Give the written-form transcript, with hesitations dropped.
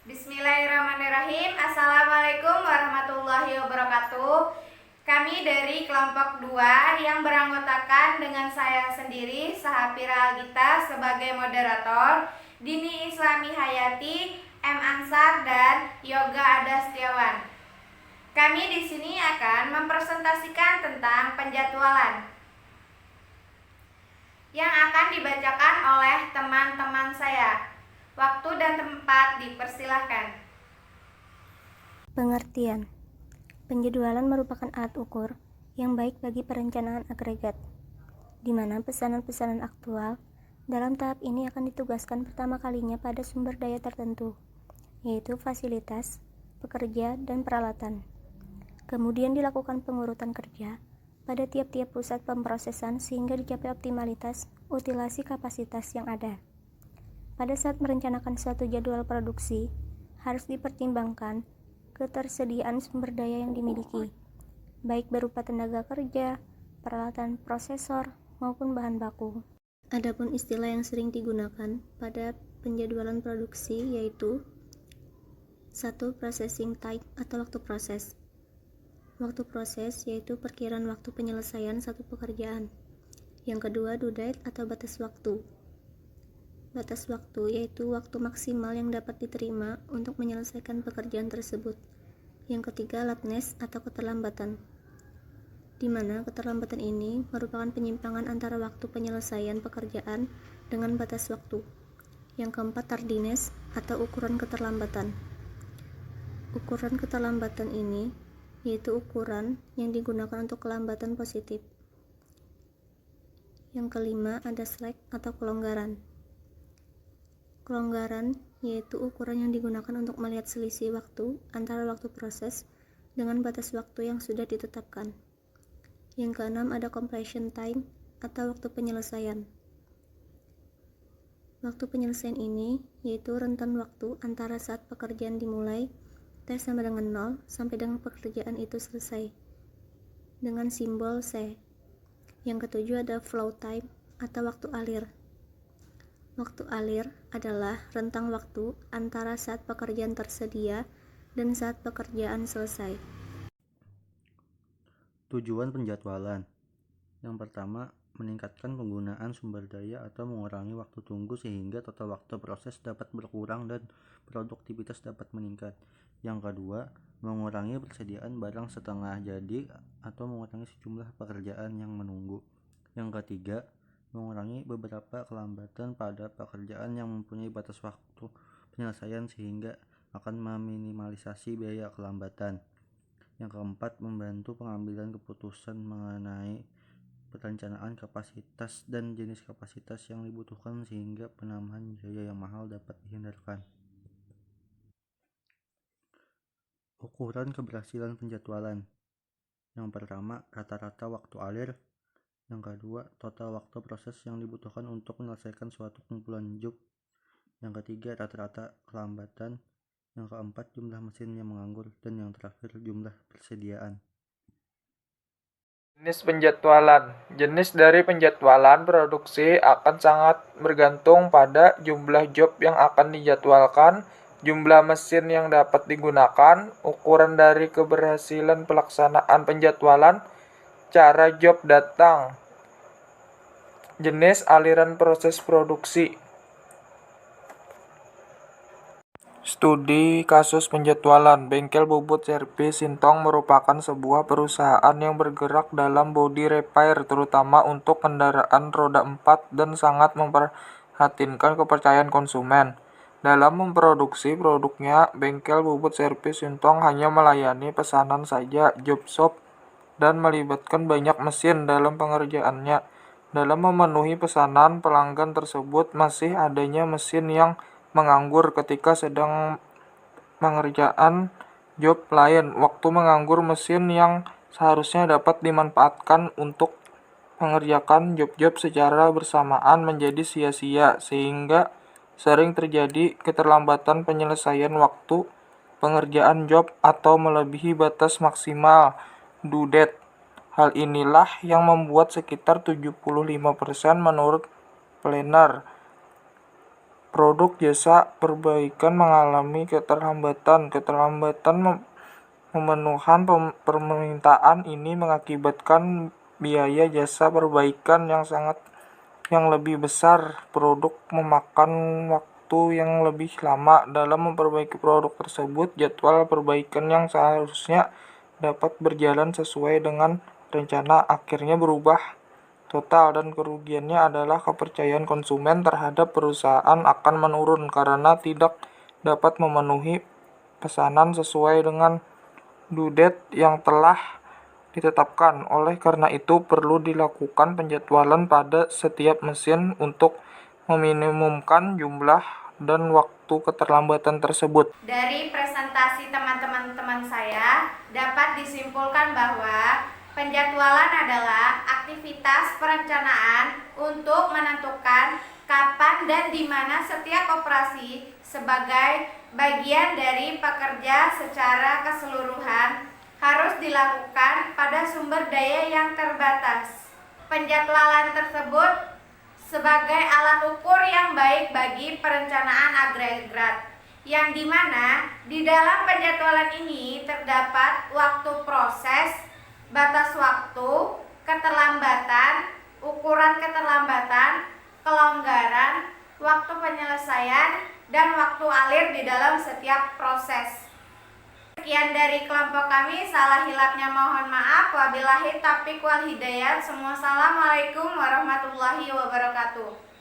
Bismillahirrahmanirrahim. Assalamualaikum warahmatullahi wabarakatuh. Kami dari kelompok 2 yang beranggotakan dengan saya sendiri, Sahapira Algita sebagai moderator, Dini Islami Hayati, M. Ansar, dan Yoga Adastiawan. Kami di sini akan mempresentasikan tentang penjadwalan yang akan dibacakan oleh teman-teman saya. Waktu dan tempat dipersilahkan. Pengertian. Penjadwalan merupakan alat ukur yang baik bagi perencanaan agregat, di mana pesanan-pesanan aktual dalam tahap ini akan ditugaskan pertama kalinya pada sumber daya tertentu, yaitu fasilitas, pekerja, dan peralatan. Kemudian dilakukan pengurutan kerja pada tiap-tiap pusat pemrosesan sehingga dicapai optimalitas utilasi kapasitas yang ada. Pada saat merencanakan suatu jadwal produksi, harus dipertimbangkan ketersediaan sumber daya yang dimiliki, baik berupa tenaga kerja, peralatan prosesor, maupun bahan baku. Adapun istilah yang sering digunakan pada penjadwalan produksi yaitu 1. Processing time atau waktu proses. Waktu proses yaitu perkiraan waktu penyelesaian satu pekerjaan. Yang kedua, due date atau batas waktu. Batas waktu yaitu waktu maksimal yang dapat diterima untuk menyelesaikan pekerjaan tersebut. Yang ketiga, lateness atau keterlambatan, di mana keterlambatan ini merupakan penyimpangan antara waktu penyelesaian pekerjaan dengan batas waktu. Yang keempat, tardiness atau ukuran keterlambatan. Ukuran keterlambatan ini yaitu ukuran yang digunakan untuk kelambatan positif. Yang kelima, ada slack atau kelonggaran. Kelonggaran yaitu ukuran yang digunakan untuk melihat selisih waktu antara waktu proses dengan batas waktu yang sudah ditetapkan. Yang keenam, ada completion time atau waktu penyelesaian. Waktu penyelesaian ini yaitu rentan waktu antara saat pekerjaan dimulai T sama dengan 0 sampai dengan pekerjaan itu selesai dengan simbol C. Yang ketujuh, ada flow time atau waktu alir. Waktu alir adalah rentang waktu antara saat pekerjaan tersedia dan saat pekerjaan selesai. Tujuan penjadwalan. Yang pertama, meningkatkan penggunaan sumber daya atau mengurangi waktu tunggu sehingga total waktu proses dapat berkurang dan produktivitas dapat meningkat. Yang kedua, mengurangi persediaan barang setengah jadi atau mengurangi sejumlah pekerjaan yang menunggu. Yang ketiga, mengurangi beberapa kelambatan pada pekerjaan yang mempunyai batas waktu penyelesaian sehingga akan meminimalisasi biaya kelambatan. Yang keempat, membantu pengambilan keputusan mengenai perencanaan kapasitas dan jenis kapasitas yang dibutuhkan sehingga penambahan biaya yang mahal dapat dihindarkan. Ukuran keberhasilan penjadwalan. Yang pertama, rata-rata waktu alir. Yang kedua, total waktu proses yang dibutuhkan untuk menyelesaikan suatu kumpulan job. Yang ketiga, rata-rata kelambatan. Yang keempat, jumlah mesin yang menganggur. Dan yang terakhir, jumlah persediaan. Jenis penjadwalan. Jenis dari penjadwalan produksi akan sangat bergantung pada jumlah job yang akan dijadwalkan, jumlah mesin yang dapat digunakan, ukuran dari keberhasilan pelaksanaan penjadwalan, cara job datang, jenis aliran proses produksi. Studi kasus penjadwalan. Bengkel bubut servis Sintong merupakan sebuah perusahaan yang bergerak dalam body repair, terutama untuk kendaraan roda 4 dan sangat memperhatikan kepercayaan konsumen. Dalam memproduksi produknya, bengkel bubut servis Sintong hanya melayani pesanan saja, job shop, dan melibatkan banyak mesin dalam pengerjaannya. Dalam memenuhi pesanan pelanggan tersebut, masih adanya mesin yang menganggur ketika sedang mengerjakan job lain. Waktu menganggur mesin yang seharusnya dapat dimanfaatkan untuk mengerjakan job-job secara bersamaan menjadi sia-sia, sehingga sering terjadi keterlambatan penyelesaian waktu pengerjaan job atau melebihi batas maksimal due date. Hal inilah yang membuat sekitar 75% menurut planner produk jasa perbaikan mengalami keterlambatan. Memenuhan permintaan ini mengakibatkan biaya jasa perbaikan yang lebih besar. Produk memakan waktu yang lebih lama dalam memperbaiki produk tersebut. Jadwal perbaikan yang seharusnya dapat berjalan sesuai dengan rencana akhirnya berubah total, dan kerugiannya adalah kepercayaan konsumen terhadap perusahaan akan menurun karena tidak dapat memenuhi pesanan sesuai dengan due date yang telah ditetapkan. Oleh karena itu, perlu dilakukan penjadwalan pada setiap mesin untuk meminimumkan jumlah dan waktu keterlambatan tersebut. Dari presentasi teman-teman saya dapat disimpulkan bahwa penjadwalan adalah aktivitas perencanaan untuk menentukan kapan dan di mana setiap operasi sebagai bagian dari pekerja secara keseluruhan harus dilakukan pada sumber daya yang terbatas. Penjadwalan tersebut sebagai alat ukur yang baik bagi perencanaan agregat, yang dimana di dalam penjadwalan ini terdapat waktu proses, batas waktu, keterlambatan, ukuran keterlambatan, kelonggaran, waktu penyelesaian, dan waktu alir di dalam setiap proses. Sekian dari kelompok kami, salah hilapnya mohon maaf. Wabillahi taufiq wal hidayah. Assalamualaikum warahmatullahi wabarakatuh.